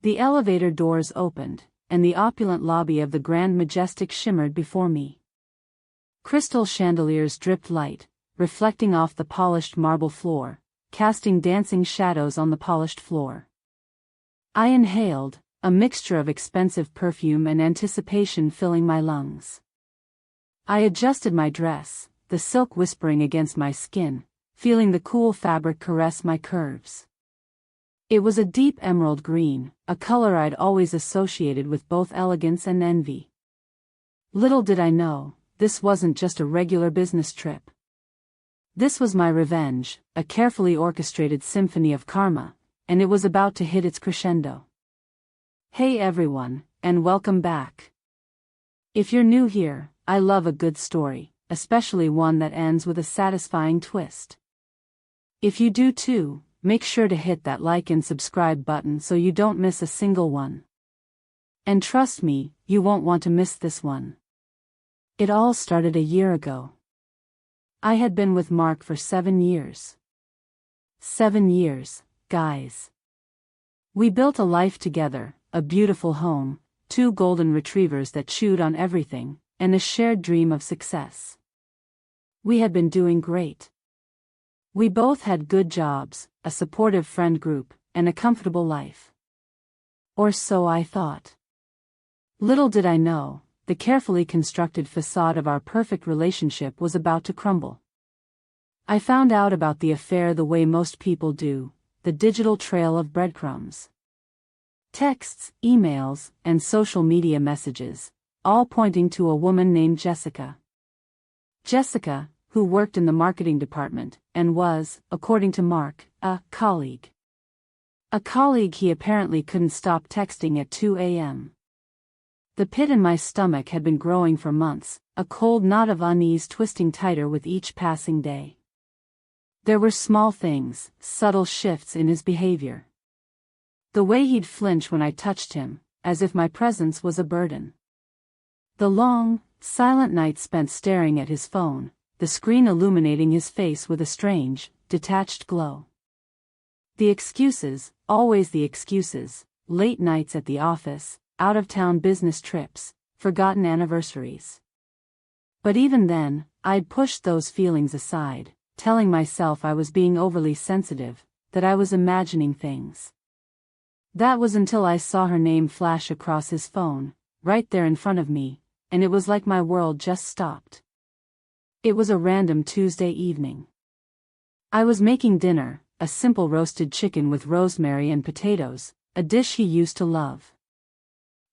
The elevator doors opened, and the opulent lobby of the Grand Majestic shimmered before me. Crystal chandeliers dripped light, reflecting off the polished marble floor, casting dancing shadows on the polished floor. I inhaled, a mixture of expensive perfume and anticipation filling my lungs. I adjusted my dress, the silk whispering against my skin, feeling the cool fabric caress my curves. It was a deep emerald green, a color I'd always associated with both elegance and envy. Little did I know, this wasn't just a regular business trip. This was my revenge, a carefully orchestrated symphony of karma, and it was about to hit its crescendo. Hey everyone, and welcome back. If you're new here, I love a good story, especially one that ends with a satisfying twist. If you do too, make sure to hit that like and subscribe button so you don't miss a single one. And trust me, you won't want to miss this one. It all started a year ago. I had been with Mark for 7 years. 7 years, guys. We built a life together, a beautiful home, 2 golden retrievers that chewed on everything, and a shared dream of success. We had been doing great. We both had good jobs, a supportive friend group, and a comfortable life. Or so I thought. Little did I know, the carefully constructed facade of our perfect relationship was about to crumble. I found out about the affair the way most people do, the digital trail of breadcrumbs. Texts, emails, and social media messages, all pointing to a woman named Jessica. Jessica, who worked in the marketing department, and was, according to Mark, a colleague. A colleague he apparently couldn't stop texting at 2 a.m. The pit in my stomach had been growing for months, a cold knot of unease twisting tighter with each passing day. There were small things, subtle shifts in his behavior. The way he'd flinch when I touched him, as if my presence was a burden. The long, silent nights spent staring at his phone, the screen illuminating his face with a strange, detached glow. The excuses, always the excuses, late nights at the office, out-of-town business trips, forgotten anniversaries. But even then, I'd pushed those feelings aside, telling myself I was being overly sensitive, that I was imagining things. That was until I saw her name flash across his phone, right there in front of me, and it was like my world just stopped. It was a random Tuesday evening. I was making dinner, a simple roasted chicken with rosemary and potatoes, a dish he used to love.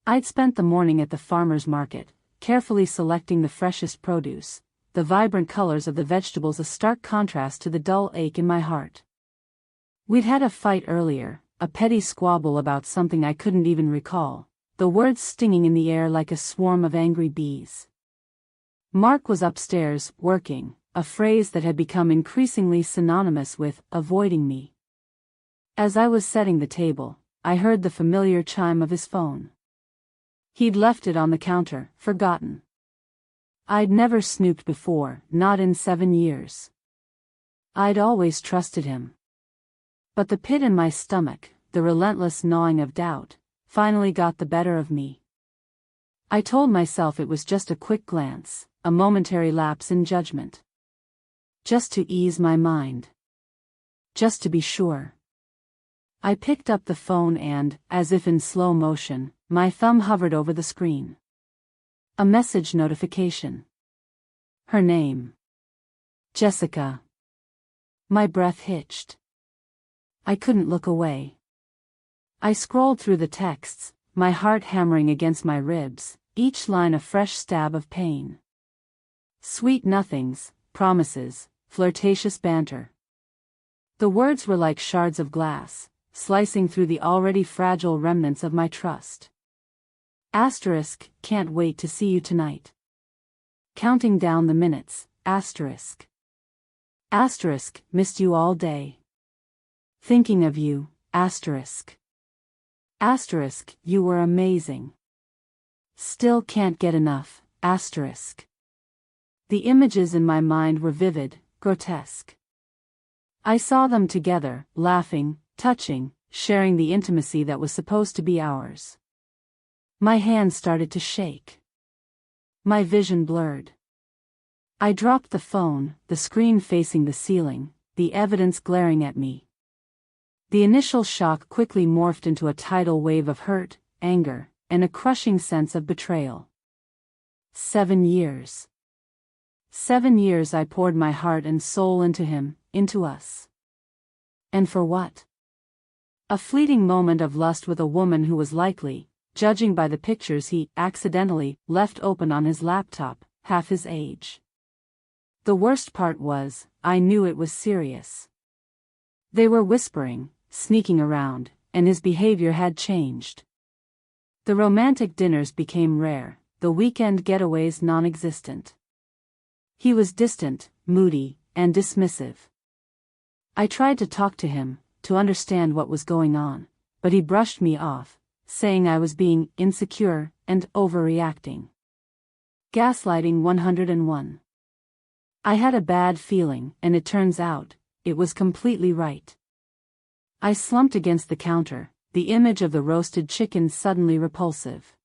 I'd spent the morning at the farmer's market, carefully selecting the freshest produce, the vibrant colors of the vegetables a stark contrast to the dull ache in my heart. We'd had a fight earlier, a petty squabble about something I couldn't even recall, the words stinging in the air like a swarm of angry bees. Mark was upstairs, working, a phrase that had become increasingly synonymous with avoiding me. As I was setting the table, I heard the familiar chime of his phone. He'd left it on the counter, forgotten. I'd never snooped before, not in 7 years. I'd always trusted him. But the pit in my stomach, the relentless gnawing of doubt, finally got the better of me. I told myself it was just a quick glance, a momentary lapse in judgment. Just to ease my mind. Just to be sure. I picked up the phone and, as if in slow motion, my thumb hovered over the screen. A message notification. Her name. Jessica. My breath hitched. I couldn't look away. I scrolled through the texts, my heart hammering against my ribs, each line a fresh stab of pain. Sweet nothings, promises, flirtatious banter. The words were like shards of glass, slicing through the already fragile remnants of my trust. Asterisk, can't wait to see you tonight. Counting down the minutes, asterisk. Asterisk, missed you all day. Thinking of you, asterisk. Asterisk, you were amazing. Still can't get enough, asterisk. The images in my mind were vivid, grotesque. I saw them together, laughing, touching, sharing the intimacy that was supposed to be ours. My hands started to shake. My vision blurred. I dropped the phone, the screen facing the ceiling, the evidence glaring at me. The initial shock quickly morphed into a tidal wave of hurt, anger, and a crushing sense of betrayal. 7 years. 7 years I poured my heart and soul into him, into us. And for what? A fleeting moment of lust with a woman who was likely, judging by the pictures he accidentally left open on his laptop, half his age. The worst part was, I knew it was serious. They were whispering, sneaking around, and his behavior had changed. The romantic dinners became rare, the weekend getaways non-existent. He was distant, moody, and dismissive. I tried to talk to him, to understand what was going on, but he brushed me off, saying I was being insecure and overreacting. Gaslighting 101. I had a bad feeling, and it turns out, it was completely right. I slumped against the counter, the image of the roasted chicken suddenly repulsive.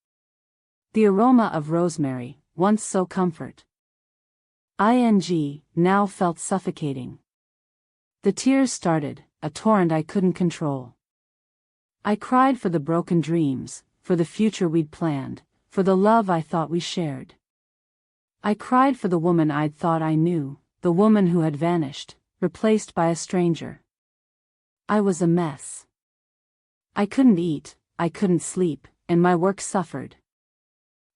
The aroma of rosemary, once so comfort. Now felt suffocating. The tears started, a torrent I couldn't control. I cried for the broken dreams, for the future we'd planned, for the love I thought we shared. I cried for the woman I'd thought I knew, the woman who had vanished, replaced by a stranger. I was a mess. I couldn't eat, I couldn't sleep, and my work suffered.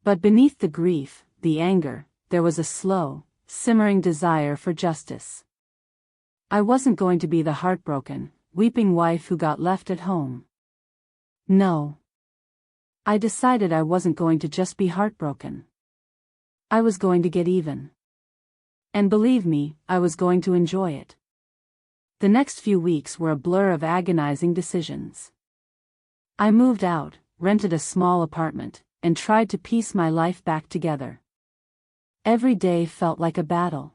But beneath the grief, the anger, there was a slow, simmering desire for justice. I wasn't going to be the heartbroken, weeping wife who got left at home. No. I decided I wasn't going to just be heartbroken. I was going to get even. And believe me, I was going to enjoy it. The next few weeks were a blur of agonizing decisions. I moved out, rented a small apartment, and tried to piece my life back together. Every day felt like a battle.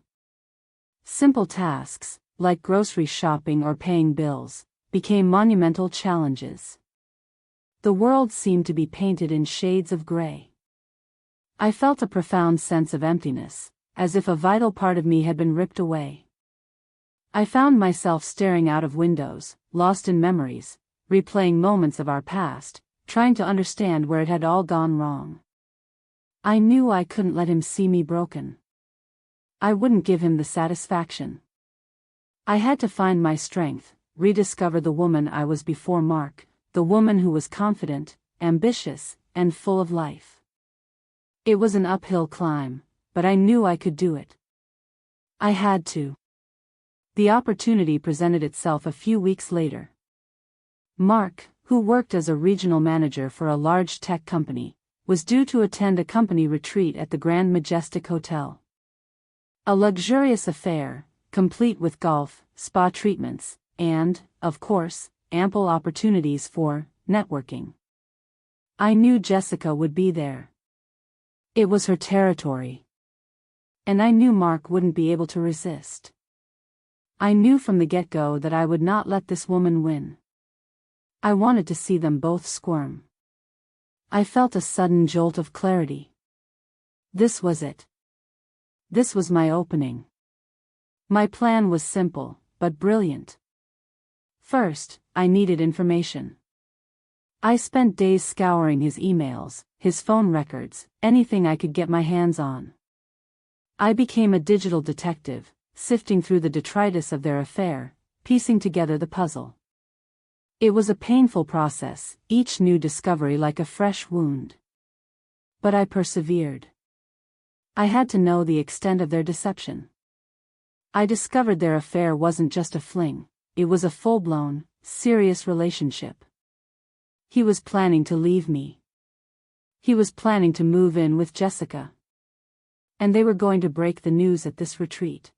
Simple tasks, like grocery shopping or paying bills, became monumental challenges. The world seemed to be painted in shades of gray. I felt a profound sense of emptiness, as if a vital part of me had been ripped away. I found myself staring out of windows, lost in memories, replaying moments of our past, trying to understand where it had all gone wrong. I knew I couldn't let him see me broken. I wouldn't give him the satisfaction. I had to find my strength, rediscover the woman I was before Mark, the woman who was confident, ambitious, and full of life. It was an uphill climb, but I knew I could do it. I had to. The opportunity presented itself a few weeks later. Mark, who worked as a regional manager for a large tech company, was due to attend a company retreat at the Grand Majestic Hotel. A luxurious affair, complete with golf, spa treatments, and, of course, ample opportunities for networking. I knew Jessica would be there. It was her territory. And I knew Mark wouldn't be able to resist. I knew from the get-go that I would not let this woman win. I wanted to see them both squirm. I felt a sudden jolt of clarity. This was it. This was my opening. My plan was simple, but brilliant. First, I needed information. I spent days scouring his emails, his phone records, anything I could get my hands on. I became a digital detective, sifting through the detritus of their affair, piecing together the puzzle. It was a painful process, each new discovery like a fresh wound. But I persevered. I had to know the extent of their deception. I discovered their affair wasn't just a fling, it was a full-blown, serious relationship. He was planning to leave me. He was planning to move in with Jessica. And they were going to break the news at this retreat.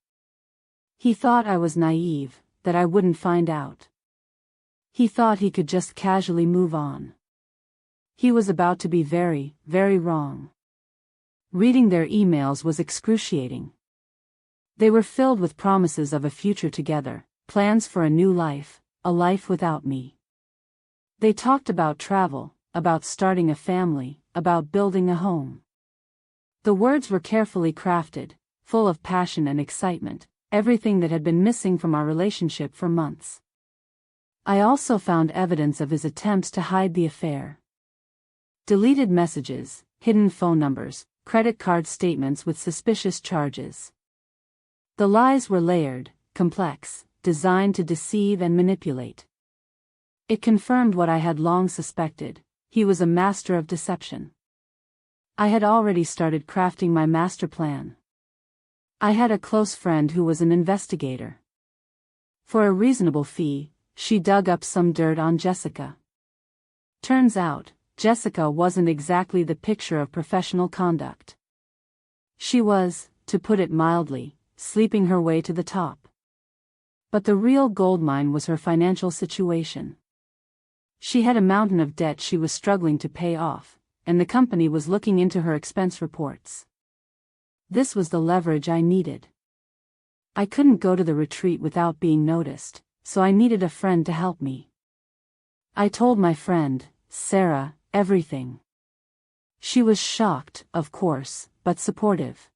He thought I was naive, that I wouldn't find out. He thought he could just casually move on. He was about to be very, very wrong. Reading their emails was excruciating. They were filled with promises of a future together, plans for a new life, a life without me. They talked about travel, about starting a family, about building a home. The words were carefully crafted, full of passion and excitement, everything that had been missing from our relationship for months. I also found evidence of his attempts to hide the affair. Deleted messages, hidden phone numbers, credit card statements with suspicious charges. The lies were layered, complex, designed to deceive and manipulate. It confirmed what I had long suspected: he was a master of deception. I had already started crafting my master plan. I had a close friend who was an investigator. For a reasonable fee, she dug up some dirt on Jessica. Turns out, Jessica wasn't exactly the picture of professional conduct. She was, to put it mildly, sleeping her way to the top. But the real goldmine was her financial situation. She had a mountain of debt she was struggling to pay off, and the company was looking into her expense reports. This was the leverage I needed. I couldn't go to the retreat without being noticed, so I needed a friend to help me. I told my friend, Sarah, everything. She was shocked, of course, but supportive.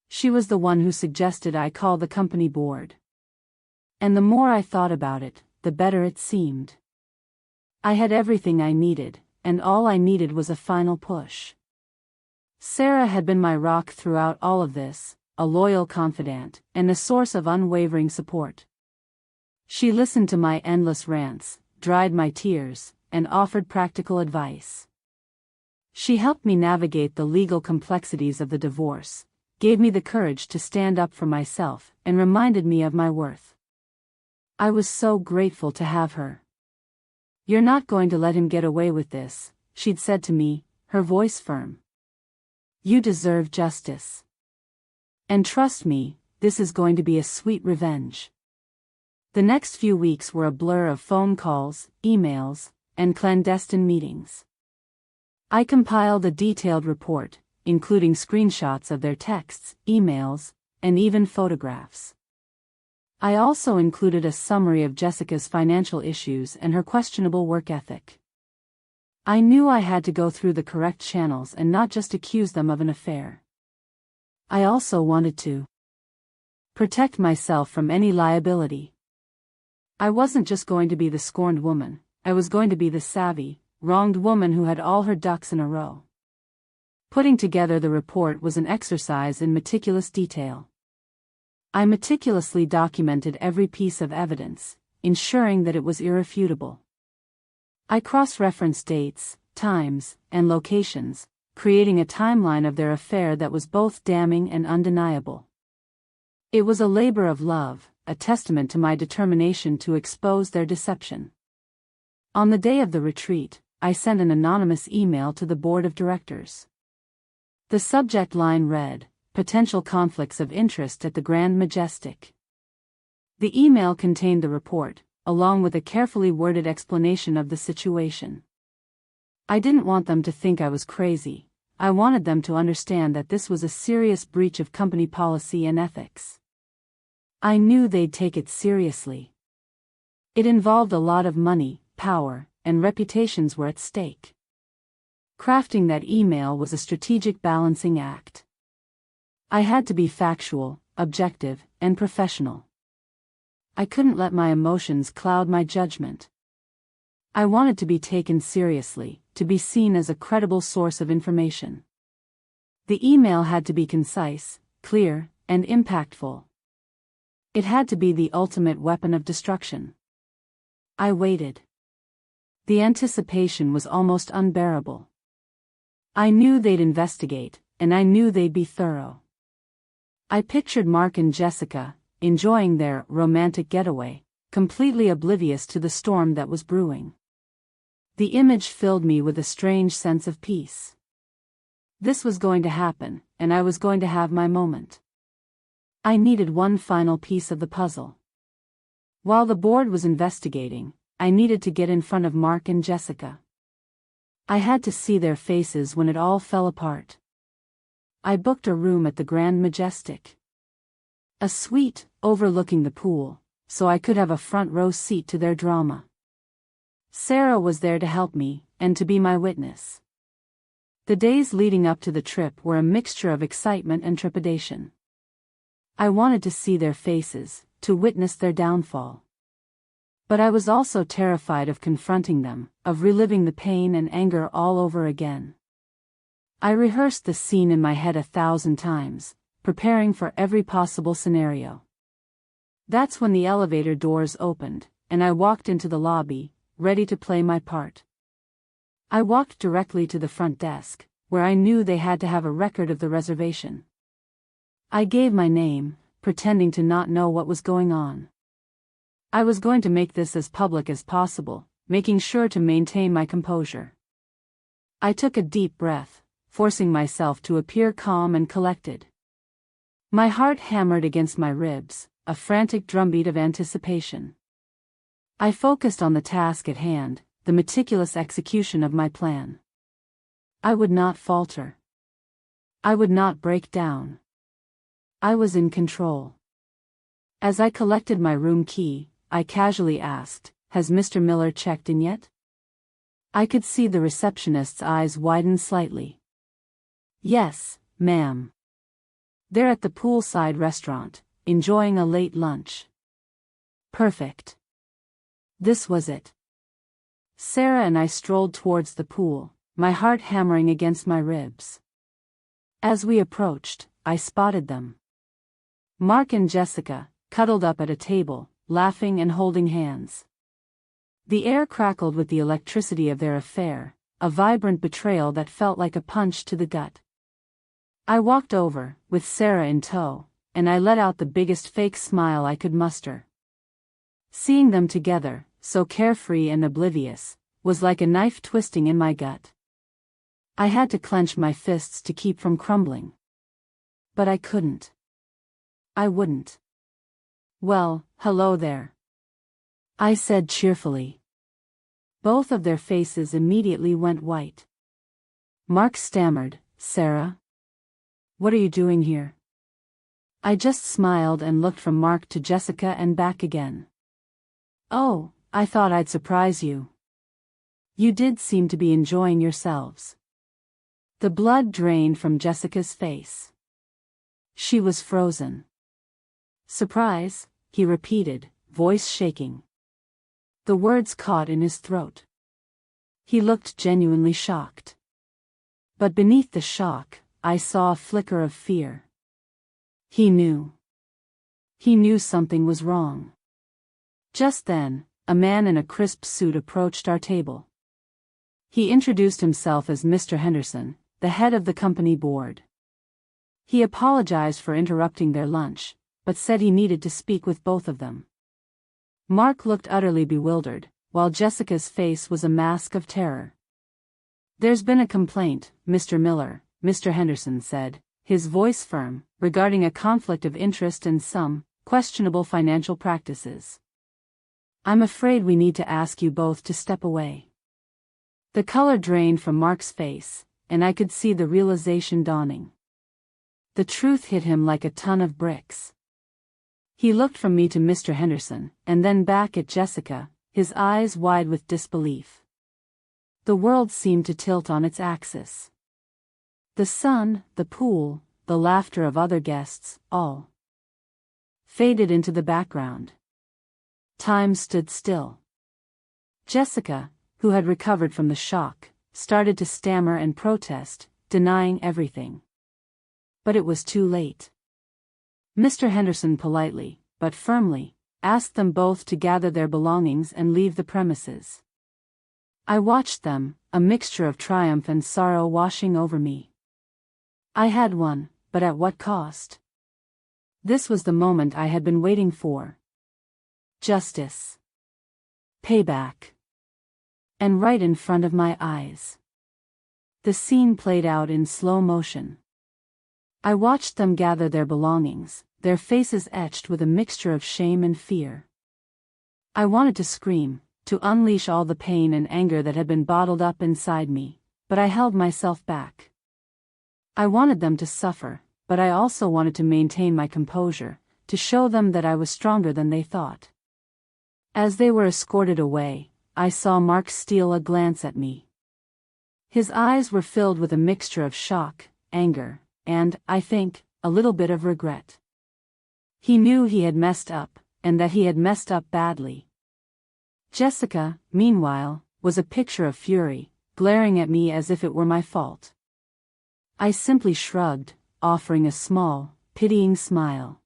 She was the one who suggested I call the company board. And the more I thought about it, the better it seemed. I had everything I needed, and all I needed was a final push. Sarah had been my rock throughout all of this, a loyal confidant, and a source of unwavering support. She listened to my endless rants, dried my tears, and offered practical advice. She helped me navigate the legal complexities of the divorce, gave me the courage to stand up for myself, and reminded me of my worth. I was so grateful to have her. "You're not going to let him get away with this," she'd said to me, her voice firm. "You deserve justice. And trust me, this is going to be a sweet revenge." The next few weeks were a blur of phone calls, emails, and clandestine meetings. I compiled a detailed report, including screenshots of their texts, emails, and even photographs. I also included a summary of Jessica's financial issues and her questionable work ethic. I knew I had to go through the correct channels and not just accuse them of an affair. I also wanted to protect myself from any liability. I wasn't just going to be the scorned woman, I was going to be the savvy, wronged woman who had all her ducks in a row. Putting together the report was an exercise in meticulous detail. I meticulously documented every piece of evidence, ensuring that it was irrefutable. I cross-referenced dates, times, and locations, creating a timeline of their affair that was both damning and undeniable. It was a labor of love, a testament to my determination to expose their deception. On the day of the retreat, I sent an anonymous email to the board of directors. The subject line read, "Potential conflicts of interest at the Grand Majestic." The email contained the report, along with a carefully worded explanation of the situation. I didn't want them to think I was crazy. I wanted them to understand that this was a serious breach of company policy and ethics. I knew they'd take it seriously. It involved a lot of money, power, and reputations were at stake. Crafting that email was a strategic balancing act. I had to be factual, objective, and professional. I couldn't let my emotions cloud my judgment. I wanted to be taken seriously, to be seen as a credible source of information. The email had to be concise, clear, and impactful. It had to be the ultimate weapon of destruction. I waited. The anticipation was almost unbearable. I knew they'd investigate, and I knew they'd be thorough. I pictured Mark and Jessica, enjoying their romantic getaway, completely oblivious to the storm that was brewing. The image filled me with a strange sense of peace. This was going to happen, and I was going to have my moment. I needed one final piece of the puzzle. While the board was investigating, I needed to get in front of Mark and Jessica. I had to see their faces when it all fell apart. I booked a room at the Grand Majestic. A suite, overlooking the pool, so I could have a front row seat to their drama. Sarah was there to help me, and to be my witness. The days leading up to the trip were a mixture of excitement and trepidation. I wanted to see their faces, to witness their downfall. But I was also terrified of confronting them, of reliving the pain and anger all over again. I rehearsed the scene in my head 1,000 times, preparing for every possible scenario. That's when the elevator doors opened, and I walked into the lobby, ready to play my part. I walked directly to the front desk, where I knew they had to have a record of the reservation. I gave my name, pretending to not know what was going on. I was going to make this as public as possible, making sure to maintain my composure. I took a deep breath, forcing myself to appear calm and collected. My heart hammered against my ribs, a frantic drumbeat of anticipation. I focused on the task at hand, the meticulous execution of my plan. I would not falter. I would not break down. I was in control. As I collected my room key, I casually asked, "Has Mr. Miller checked in yet?" I could see the receptionist's eyes widen slightly. "Yes, ma'am. They're at the poolside restaurant, enjoying a late lunch." Perfect. This was it. Sarah and I strolled towards the pool, my heart hammering against my ribs. As we approached, I spotted them. Mark and Jessica, cuddled up at a table, laughing and holding hands. The air crackled with the electricity of their affair, a vibrant betrayal that felt like a punch to the gut. I walked over, with Sarah in tow, and I let out the biggest fake smile I could muster. Seeing them together, so carefree and oblivious, was like a knife twisting in my gut. I had to clench my fists to keep from crumbling. But I couldn't. I wouldn't. "Well, hello there," I said cheerfully. Both of their faces immediately went white. Mark stammered, "Sarah? What are you doing here?" I just smiled and looked from Mark to Jessica and back again. "Oh, I thought I'd surprise you. You did seem to be enjoying yourselves." The blood drained from Jessica's face. She was frozen. "Surprise," he repeated, voice shaking. The words caught in his throat. He looked genuinely shocked. But beneath the shock, I saw a flicker of fear. He knew. He knew something was wrong. Just then, a man in a crisp suit approached our table. He introduced himself as Mr. Henderson, the head of the company board. He apologized for interrupting their lunch, but said he needed to speak with both of them. Mark looked utterly bewildered, while Jessica's face was a mask of terror. "There's been a complaint, Mr. Miller," Mr. Henderson said, his voice firm, "regarding a conflict of interest and some questionable financial practices. I'm afraid we need to ask you both to step away." The color drained from Mark's face, and I could see the realization dawning. The truth hit him like a ton of bricks. He looked from me to Mr. Henderson, and then back at Jessica, his eyes wide with disbelief. The world seemed to tilt on its axis. The sun, the pool, the laughter of other guests, all faded into the background. Time stood still. Jessica, who had recovered from the shock, started to stammer and protest, denying everything. But it was too late. Mr. Henderson politely, but firmly, asked them both to gather their belongings and leave the premises. I watched them, a mixture of triumph and sorrow washing over me. I had won, but at what cost? This was the moment I had been waiting for. Justice. Payback. And right in front of my eyes. The scene played out in slow motion. I watched them gather their belongings, their faces etched with a mixture of shame and fear. I wanted to scream, to unleash all the pain and anger that had been bottled up inside me, but I held myself back. I wanted them to suffer, but I also wanted to maintain my composure, to show them that I was stronger than they thought. As they were escorted away, I saw Mark steal a glance at me. His eyes were filled with a mixture of shock, anger, and, I think, a little bit of regret. He knew he had messed up, and that he had messed up badly. Jessica, meanwhile, was a picture of fury, glaring at me as if it were my fault. I simply shrugged, offering a small, pitying smile.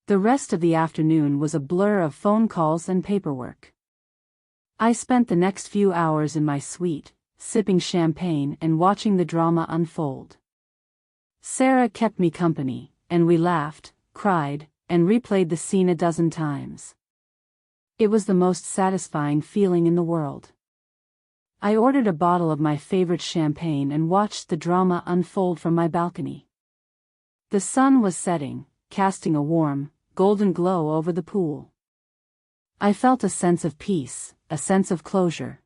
The rest of the afternoon was a blur of phone calls and paperwork. I spent the next few hours in my suite, sipping champagne and watching the drama unfold. Sarah kept me company, and we laughed, cried, and replayed the scene a dozen times. It was the most satisfying feeling in the world. I ordered a bottle of my favorite champagne and watched the drama unfold from my balcony. The sun was setting, casting a warm, golden glow over the pool. I felt a sense of peace, a sense of closure.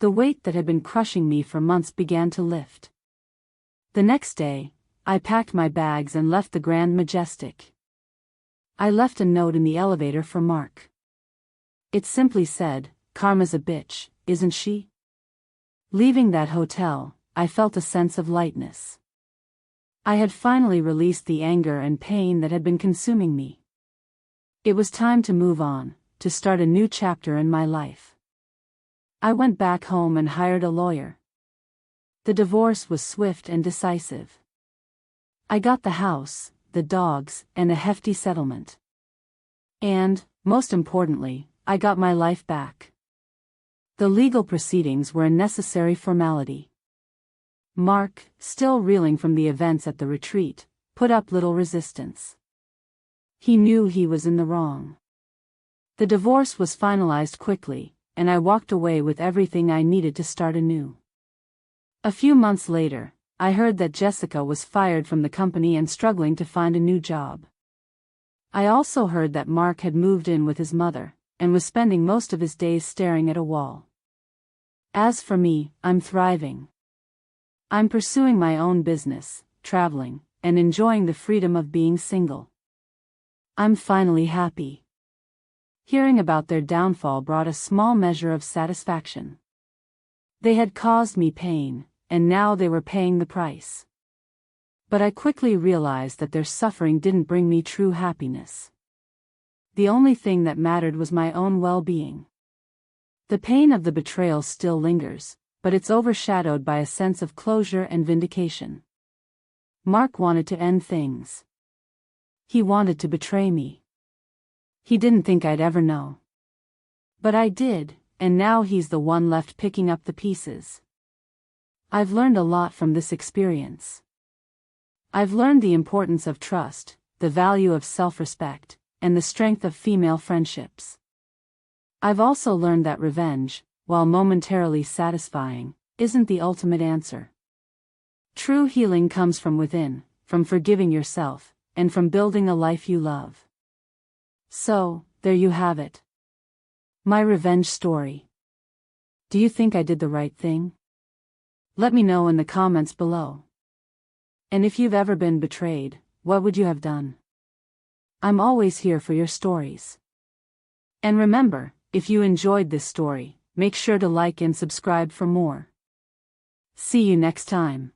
The weight that had been crushing me for months began to lift. The next day, I packed my bags and left the Grand Majestic. I left a note in the elevator for Mark. It simply said, "Karma's a bitch, isn't she?" Leaving that hotel, I felt a sense of lightness. I had finally released the anger and pain that had been consuming me. It was time to move on, to start a new chapter in my life. I went back home and hired a lawyer. The divorce was swift and decisive. I got the house, the dogs, and a hefty settlement. And, most importantly, I got my life back. The legal proceedings were a necessary formality. Mark, still reeling from the events at the retreat, put up little resistance. He knew he was in the wrong. The divorce was finalized quickly, and I walked away with everything I needed to start anew. A few months later, I heard that Jessica was fired from the company and struggling to find a new job. I also heard that Mark had moved in with his mother, and was spending most of his days staring at a wall. As for me, I'm thriving. I'm pursuing my own business, traveling, and enjoying the freedom of being single. I'm finally happy. Hearing about their downfall brought a small measure of satisfaction. They had caused me pain, and now they were paying the price. But I quickly realized that their suffering didn't bring me true happiness. The only thing that mattered was my own well-being. The pain of the betrayal still lingers, but it's overshadowed by a sense of closure and vindication. Mark wanted to end things. He wanted to betray me. He didn't think I'd ever know. But I did, and now he's the one left picking up the pieces. I've learned a lot from this experience. I've learned the importance of trust, the value of self-respect, and the strength of female friendships. I've also learned that revenge, while momentarily satisfying, isn't the ultimate answer. True healing comes from within, from forgiving yourself, and from building a life you love. So, there you have it. My revenge story. Do you think I did the right thing? Let me know in the comments below. And if you've ever been betrayed, what would you have done? I'm always here for your stories. And remember, if you enjoyed this story, make sure to like and subscribe for more. See you next time.